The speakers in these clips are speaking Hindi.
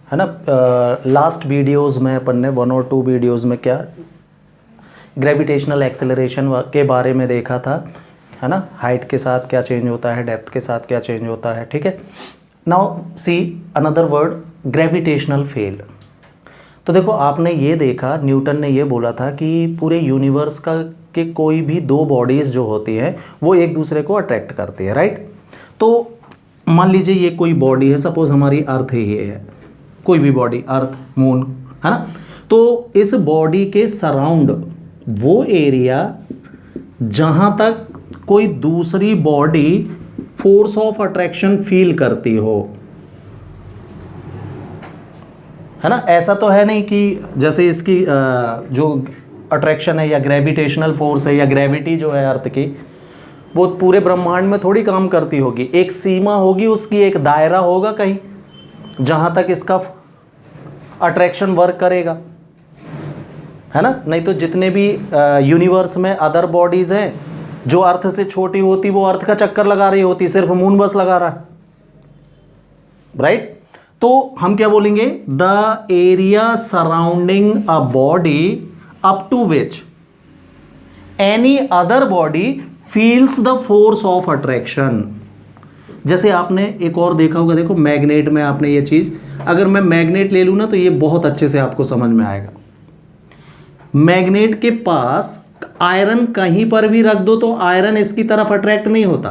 है ना। लास्ट वीडियोस में अपन ने 1 और 2 वीडियोस में क्या ग्रेविटेशनल एक्सेलरेशन के बारे में देखा था, है ना। हाइट के साथ क्या चेंज होता है, डेप्थ के साथ क्या चेंज होता है, ठीक है। Now see another word, gravitational field. तो देखो आपने ये देखा, न्यूटन ने ये बोला था कि पूरे यूनिवर्स का के कोई भी 2 बॉडीज़ जो होती हैं वो एक दूसरे को अट्रैक्ट करती है, राइट। तो मान लीजिए ये कोई बॉडी है, सपोज हमारी अर्थ ही है, कोई भी बॉडी, अर्थ, मून, है ना। तो इस बॉडी के सराउंड वो एरिया जहाँ तक कोई दूसरी body force of attraction feel करती हो, है ना। ऐसा तो है नहीं कि जैसे इसकी जो अट्रैक्शन है या ग्रेविटेशनल फोर्स है या ग्रेविटी जो है अर्थ की, वो पूरे ब्रह्मांड में थोड़ी काम करती होगी। एक सीमा होगी उसकी, एक दायरा होगा कहीं जहाँ तक इसका अट्रैक्शन वर्क करेगा, है ना। नहीं तो जितने भी यूनिवर्स में अदर बॉडीज़ हैं जो अर्थ से छोटी होती, वो अर्थ का चक्कर लगा रही होती, सिर्फ मून बस लगा रहा है, राइट। तो हम क्या बोलेंगे, the area surrounding a body up to which any other body feels the force of attraction. जैसे आपने एक और देखा होगा, देखो मैग्नेट में आपने ये चीज, अगर मैं मैग्नेट ले लूं ना तो ये बहुत अच्छे से आपको समझ में आएगा। मैग्नेट के पास आयरन कहीं पर भी रख दो तो आयरन इसकी तरफ अट्रैक्ट नहीं होता,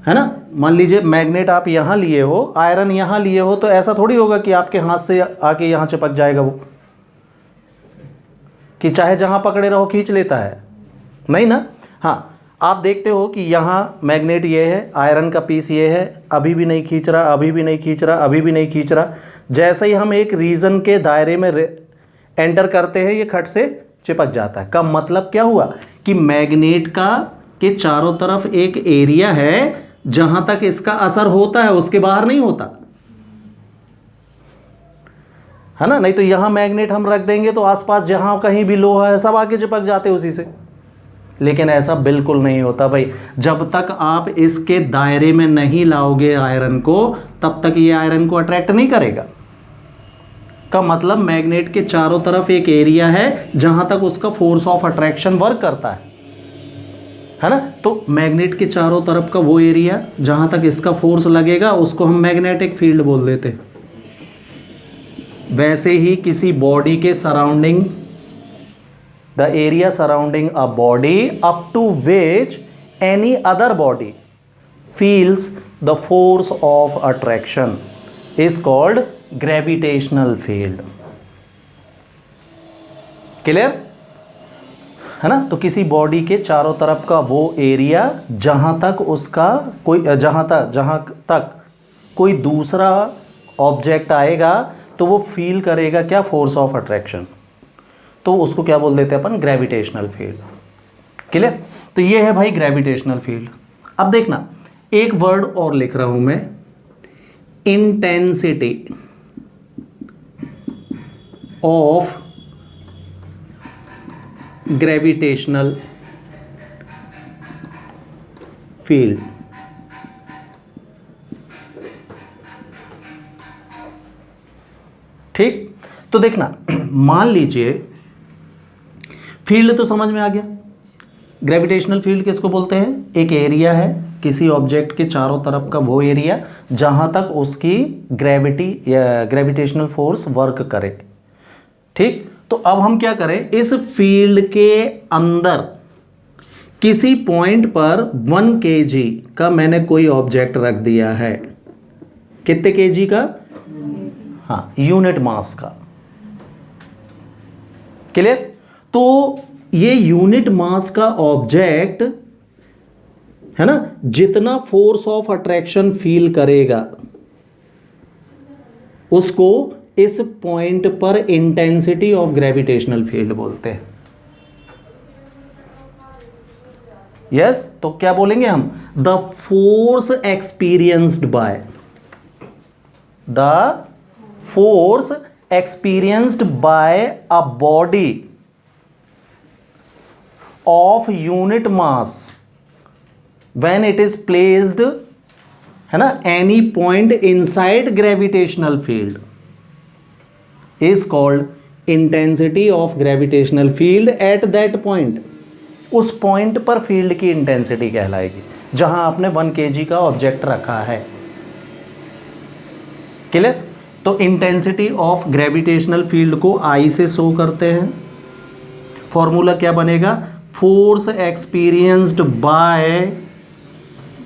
है ना। मान लीजिए मैग्नेट आप यहां लिए हो, आयरन यहां लिए हो, तो ऐसा थोड़ी होगा कि आपके हाथ से आके यहां चिपक जाएगा वो, कि चाहे जहां पकड़े रहो खींच लेता है, नहीं ना। हाँ, आप देखते हो कि यहाँ मैग्नेट ये है, आयरन का पीस ये है, अभी भी नहीं खींच रहा, अभी भी नहीं खींच रहा, अभी भी नहीं खींच रहा। जैसे ही हम एक रीजन के दायरे में एंटर करते हैं ये खट से चिपक जाता है। का मतलब क्या हुआ कि मैग्नेट का के चारों तरफ एक एरिया है जहां तक इसका असर होता है, उसके बाहर नहीं होता, है ना। नहीं तो यहां मैग्नेट हम रख देंगे तो आसपास जहां कहीं भी लोहा है सब आके चिपक जाते उसी से। लेकिन ऐसा बिल्कुल नहीं होता भाई, जब तक आप इसके दायरे में नहीं लाओगे आयरन को, तब तक ये आयरन को अट्रैक्ट नहीं करेगा। का मतलब मैग्नेट के चारों तरफ एक एरिया है जहां तक उसका फोर्स ऑफ अट्रैक्शन वर्क करता है ना। तो मैग्नेट के चारों तरफ का वो एरिया जहां तक इसका फोर्स लगेगा उसको हम मैग्नेटिक फील्ड बोल देते हैं। वैसे ही किसी बॉडी के surrounding, the area surrounding a body up to which any other body feels the force of attraction is called gravitational field. Clear है ना। तो किसी बॉडी के चारों तरफ का वो एरिया जहां तक उसका कोई जहां तक कोई दूसरा ऑब्जेक्ट आएगा तो वो फील करेगा क्या, फोर्स ऑफ अट्रैक्शन। तो उसको क्या बोल देते हैं अपन, ग्रेविटेशनल फील्ड। क्लियर। तो ये है भाई ग्रेविटेशनल फील्ड। अब देखना एक वर्ड और लिख रहा हूं मैं, इंटेंसिटी ऑफ ग्रेविटेशनल फील्ड। ठीक। तो देखना, मान लीजिए फील्ड तो समझ में आ गया। ग्रेविटेशनल फील्ड किसको बोलते हैं, एक एरिया है किसी ऑब्जेक्ट के चारों तरफ का वो एरिया जहां तक उसकी ग्रेविटी या ग्रेविटेशनल फोर्स वर्क करे। ठीक। तो अब हम क्या करें, इस फील्ड के अंदर किसी पॉइंट पर 1 kg का मैंने कोई ऑब्जेक्ट रख दिया है। कितने kg का, हाँ, यूनिट मास का। क्लियर। तो ये यूनिट मास का ऑब्जेक्ट है ना, जितना फोर्स ऑफ अट्रैक्शन फील करेगा उसको इस पॉइंट पर इंटेंसिटी ऑफ ग्रेविटेशनल फील्ड बोलते हैं। यस। तो क्या बोलेंगे हम, the force experienced bye, the force experienced by a body of unit mass when it is placed है ना, any point inside gravitational field is called intensity of gravitational field at that point. उस पॉइंट पर फील्ड की इंटेंसिटी कहलाएगी जहां आपने 1 kg का ऑब्जेक्ट रखा है। क्लियर? तो इंटेंसिटी ऑफ ग्रेविटेशनल फील्ड को आई से शो करते हैं। फॉर्मूला क्या बनेगा? Force experienced by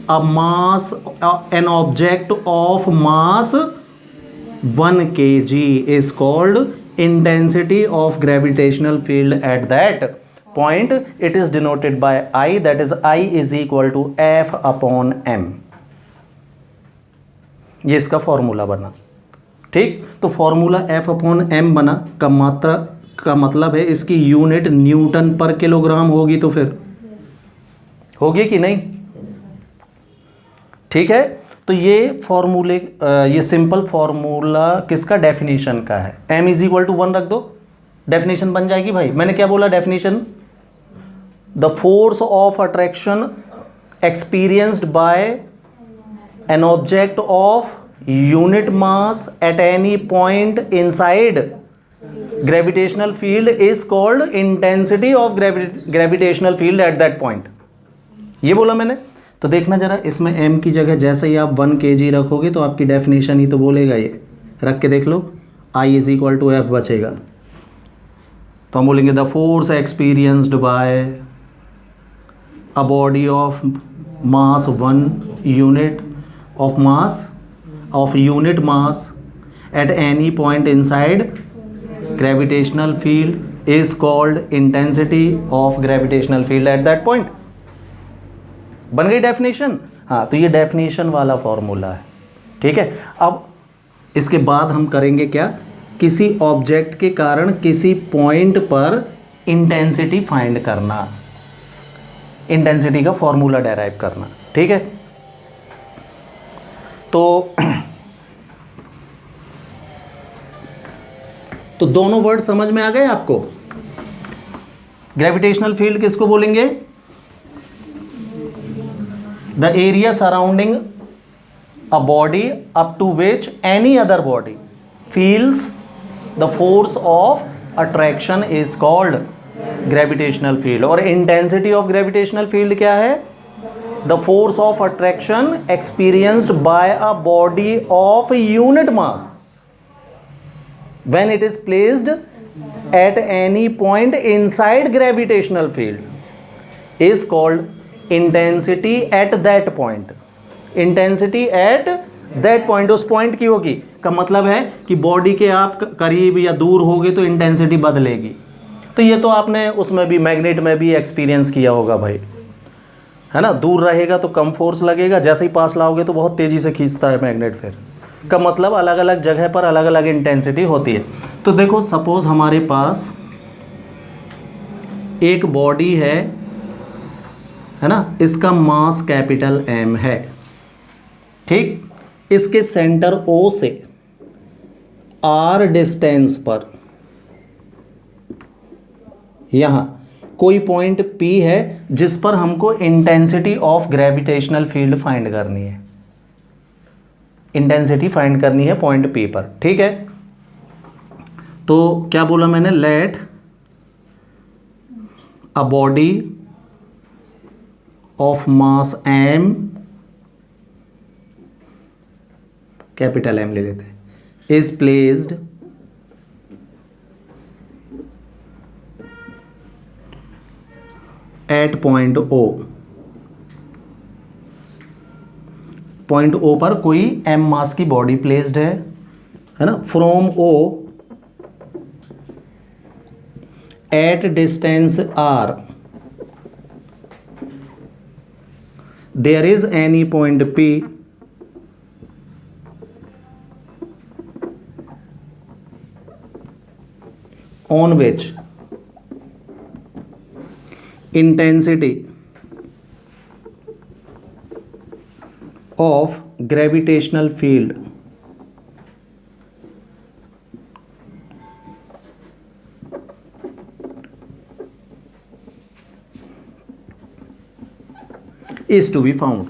a mass N object of mass 1 kg is called intensity of gravitational field at that point. It is denoted by I, that is I is equal to F upon m. ये इसका फॉर्मूला बना। ठीक, तो फॉर्मूला F अपॉन m बना का मात्रा का मतलब है इसकी यूनिट न्यूटन पर किलोग्राम होगी, तो फिर होगी कि नहीं? ठीक है, तो ये फॉर्मूले ये सिंपल फॉर्मूला किसका? डेफिनेशन का है। m इज इक्वल टू 1 रख दो, डेफिनेशन बन जाएगी भाई। मैंने क्या बोला definition? The force of attraction experienced bye N object of unit mass at any point inside gravitational field is called intensity of gravitational field at that point. ये बोला मैंने। तो देखना जरा, इसमें m की जगह जैसे ही आप 1 kg रखोगे तो आपकी डेफिनेशन ही तो बोलेगा। ये रख के देख लो, I is equal to F बचेगा। तो हम बोलेंगे the force experienced by a body of mass 1 unit of mass of unit mass at any point inside gravitational field is called intensity of gravitational field at that point. बन गई डेफिनेशन? हाँ, तो ये डेफिनेशन वाला फॉर्मूला है। ठीक है, अब इसके बाद हम करेंगे क्या? किसी ऑब्जेक्ट के कारण किसी पॉइंट पर इंटेंसिटी फाइंड करना, इंटेंसिटी का फॉर्मूला डेराइव करना। ठीक है, तो दोनों वर्ड समझ में आ गए आपको? ग्रेविटेशनल फील्ड किसको बोलेंगे? The area surrounding a body up to which any other body feels the force of attraction is called gravitational field। और intensity of gravitational field क्या है? The force of attraction experienced by a body of unit mass when it is placed at any point inside gravitational field is called intensity at that point. Intensity at that point, उस पॉइंट की होगी का मतलब है कि बॉडी के आप करीब या दूर होगे तो इंटेंसिटी बदलेगी। तो ये तो आपने उसमें भी मैग्नेट में भी एक्सपीरियंस किया होगा भाई, है ना। दूर रहेगा तो कम फोर्स लगेगा, जैसे ही पास लाओगे तो बहुत तेज़ी से खींचता है मैग्नेट। फिर का मतलब अलग अलग जगह पर अलग अलग इंटेंसिटी होती है। तो देखो, सपोज हमारे पास एक बॉडी है ना, इसका मास कैपिटल M है। ठीक, इसके सेंटर O से R डिस्टेंस पर यहां कोई पॉइंट P है जिस पर हमको intensity of gravitational field find करनी है। इंटेंसिटी फाइंड करनी है पॉइंट P पर। ठीक है, तो क्या बोला मैंने? Let a body of mass m, capital M ले लेते हैं, is placed at point O। Point O पर कोई m मास की बॉडी प्लेस्ड है ना। From O at distance R there is any point P on which intensity of gravitational field is to be found।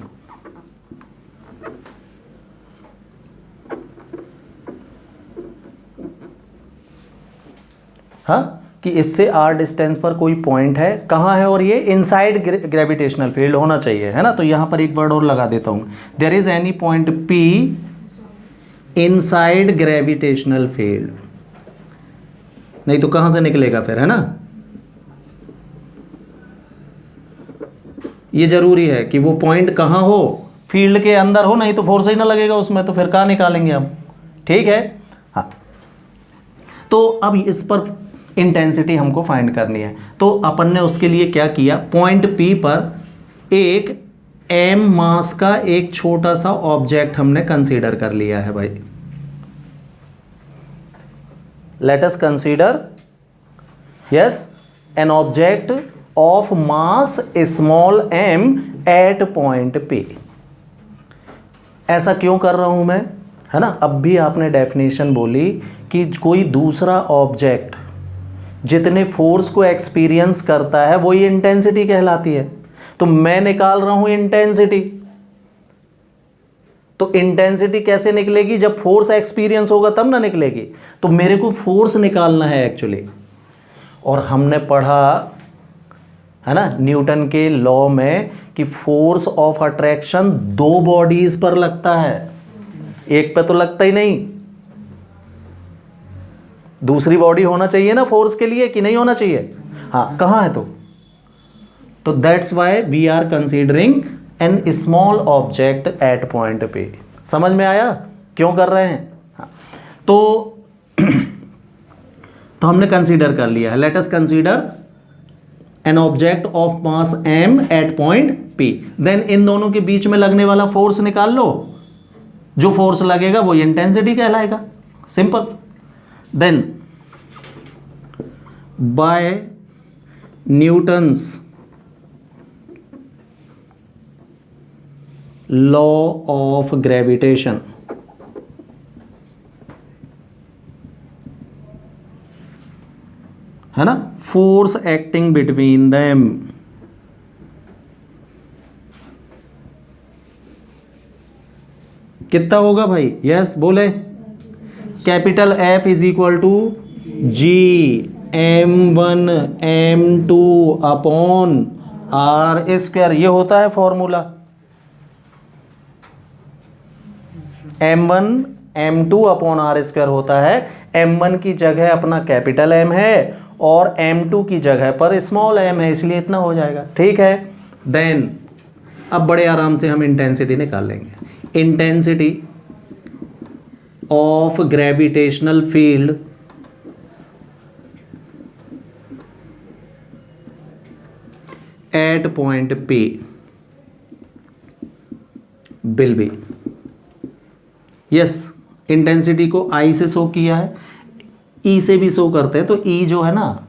हाँ, कि इससे r डिस्टेंस पर कोई पॉइंट है, कहाँ है, और ये इनसाइड ग्रेविटेशनल फील्ड होना चाहिए, है ना। तो यहाँ पर एक वर्ड और लगा देता हूँ, there is any point P inside gravitational field, नहीं तो कहाँ से निकलेगा फिर, है ना। ये जरूरी है कि वो पॉइंट कहाँ हो, फील्ड के अंदर हो, नहीं तो फोर्स ही ना लगेगा उसमें, तो फिर कहाँ निकालेंगे हम, ठीक है। हाँ, तो अब इस पर इंटेंसिटी हमको फाइंड करनी है। तो अपन ने उसके लिए क्या किया, पॉइंट P पर एक m मास का एक छोटा सा ऑब्जेक्ट हमने कंसीडर कर लिया है भाई। Let us consider, yes, an object of mass small m at point P। ऐसा क्यों कर रहा हूं मैं, है ना। अब भी आपने डेफिनेशन बोली कि कोई दूसरा ऑब्जेक्ट जितने फोर्स को एक्सपीरियंस करता है वही इंटेंसिटी कहलाती है। तो मैं निकाल रहा हूं इंटेंसिटी, तो इंटेंसिटी कैसे निकलेगी, जब फोर्स एक्सपीरियंस होगा तब ना निकलेगी। तो मेरे को फोर्स निकालना है एक्चुअली, और हमने पढ़ा है ना न्यूटन के लॉ में कि फोर्स ऑफ अट्रैक्शन दो बॉडीज पर लगता है, एक पे तो लगता ही नहीं। दूसरी बॉडी होना चाहिए ना फोर्स के लिए, कि नहीं होना चाहिए। हाँ, कहाँ है तो that's why we are considering an small object at point पे। समझ में आया क्यों कर रहे हैं। हाँ, तो हमने कंसीडर कर लिया है। Let us consider an object of mass m at point P। Then इन दोनों के बीच में लगने वाला फोर्स निकाल लो, जो फोर्स लगेगा वो इंटेंसिटी कहलाएगा, simple. Then by Newton's law of gravitation, है ना, फोर्स एक्टिंग बिटवीन देम कितना होगा भाई, यस बोले। Capital F is equal to G m1 m2 upon r square, ये होता है formula. m1 m2 upon r square होता है। m1 की जगह अपना कैपिटल M है और m2 की जगह पर स्मॉल m है, इसलिए इतना हो जाएगा, ठीक है। देन अब बड़े आराम से हम इंटेंसिटी निकाल लेंगे। Intensity of gravitational field eight point P will be, yes, intensity को I से शो किया है, E से भी शो करते हैं। तो E जो है ना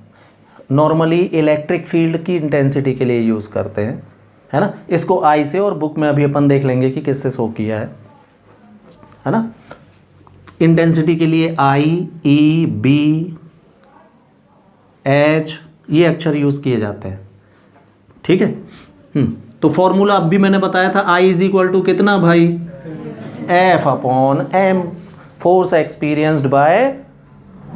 नॉर्मली इलेक्ट्रिक फील्ड की इंटेंसिटी के लिए यूज़ करते हैं, है ना। इसको I से, और बुक में अभी अपन देख लेंगे कि किससे शो किया है ना। इंटेंसिटी के लिए I, E, B, H ये अक्षर यूज़ किए जाते हैं, ठीक है। तो फॉर्मूला अब भी मैंने बताया था, I इज इक्वल टू कितना भाई, F upon M, force experienced by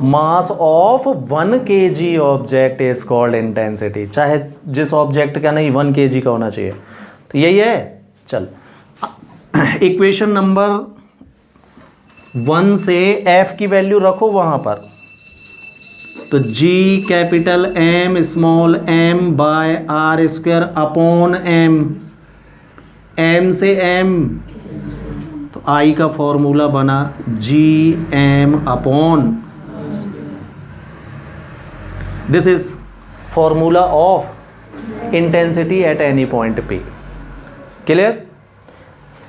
mass of 1 kg object is called intensity. चाहे जिस ऑब्जेक्ट का नहीं 1 kg का होना चाहिए, तो यही है। चल, इक्वेशन नंबर 1 से F की वैल्यू रखो वहां पर, तो G capital M small m by r square upon M से M, तो I का फॉर्मूला बना Gm upon, this is formula of intensity at any point P। Clear?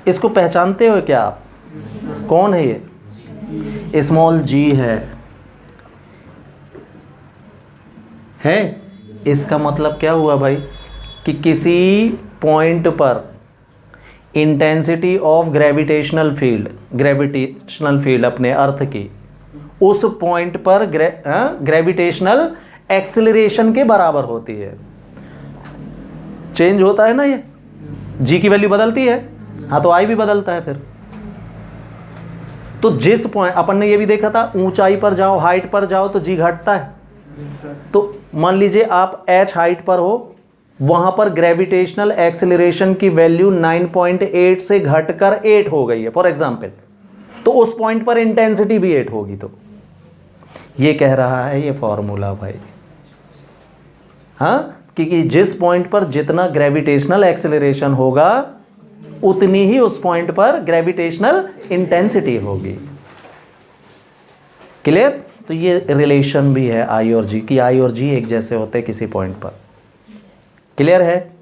इसको पहचानते हो क्या आप, कौन है ये? स्मॉल g है। इसका मतलब क्या हुआ भाई कि किसी पॉइंट पर इंटेंसिटी ऑफ ग्रेविटेशनल फील्ड अपने अर्थ की, उस पॉइंट पर ग्रेविटेशनल एक्सेलरेशन के बराबर होती है। चेंज होता है ना, ये g की वैल्यू बदलती है, हाँ तो I भी बदलता है फिर। तो जिस पॉइंट अपन ने ये भी देखा था, ऊंचाई पर जाओ, हाइट पर जाओ तो g घटता है, तो मान लीजिए आप h हाइट पर हो, वहां पर ग्रेविटेशनल एक्सेलरेशन की वैल्यू 9.8 से घटकर 8 हो गई है फॉर एग्जांपल, तो उस पॉइंट पर इंटेंसिटी भी 8 होगी। तो ये कह रहा है ये फॉर्मूला भाई, हाँ, क्योंकि जिस पॉइंट पर जितना ग्रेविटेशनल एक्सेलरेशन होगा उतनी ही उस पॉइंट पर ग्रेविटेशनल इंटेंसिटी होगी। क्लियर? तो ये रिलेशन भी है आई और जी की, आई और जी एक जैसे होते हैं किसी पॉइंट पर। क्लियर है?